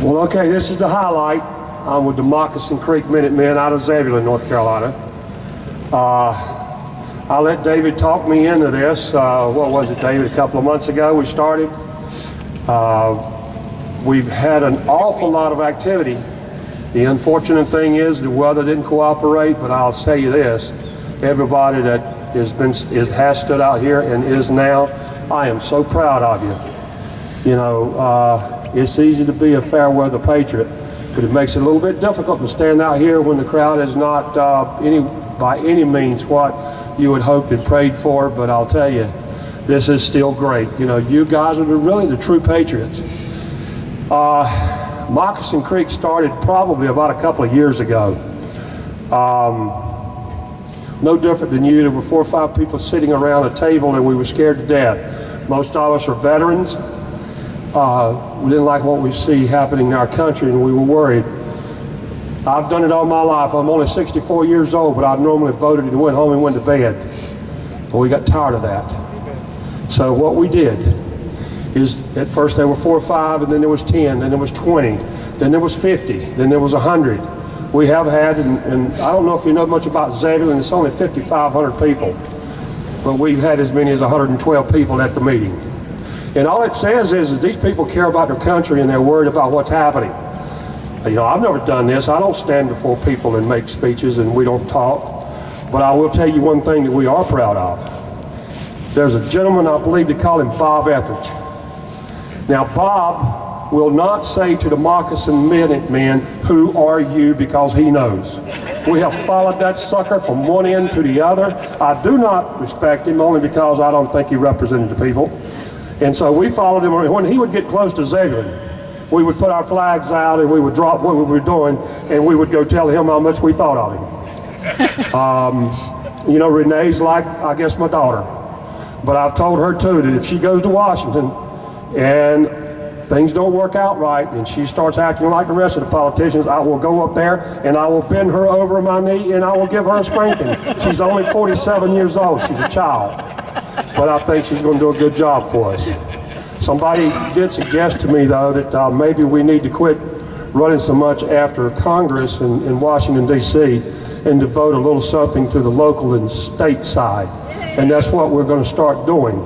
Well, okay, this is the highlight. I'm with the Moccasin Creek Minutemen out of Zebulon, North Carolina. I let David talk me into this. What was it, David? A couple of months ago we started. We've had an awful lot of activity. The unfortunate thing is the weather didn't cooperate, but I'll tell you this. Everybody that has stood out here and is now, I am so proud of you. You know, it's easy to be a fair weather patriot, but it makes it a little bit difficult to stand out here when the crowd is not by any means what you would hope and prayed for. But I'll tell you, this is still great. You know, you guys are really the true patriots. Moccasin Creek started probably about a couple of years ago. No different than you. There were 4 or 5 people sitting around a table and we were scared to death. Most of us are veterans. We didn't like what we see happening in our country and we were worried. I've done it all my life. I'm only 64 years old, but I've normally voted and went home and went to bed. But we got tired of that. So what we did is, at first there were 4 or 5, and then there was 10, then there was 20, then there was 50, then there was 100. We have had, and I don't know if you know much about Zebulon, it's only 5,500 people, but we've had as many as 112 people at the meeting. And all it says is these people care about their country and they're worried about what's happening. You know, I've never done this. I don't stand before people and make speeches and we don't talk. But I will tell you one thing that we are proud of. There's a gentleman, I believe they call him Bob Etheridge. Now, Bob will not say to the Moccasin Minutemen, "Who are you?" because he knows. We have followed that sucker from one end to the other. I do not respect him only because I don't think he represented the people. And so we followed him. When he would get close to Zebulon, we would put our flags out and we would drop what we were doing and we would go tell him how much we thought of him. You know, Renee's like, I guess, my daughter. But I've told her too that if she goes to Washington and things don't work out right and she starts acting like the rest of the politicians, I will go up there and I will bend her over my knee and I will give her a spanking. She's only 47 years old. She's a child. But I think she's going to do a good job for us. Somebody did suggest to me, though, that maybe we need to quit running so much after Congress in Washington, D.C. and devote a little something to the local and state side. And that's what we're going to start doing.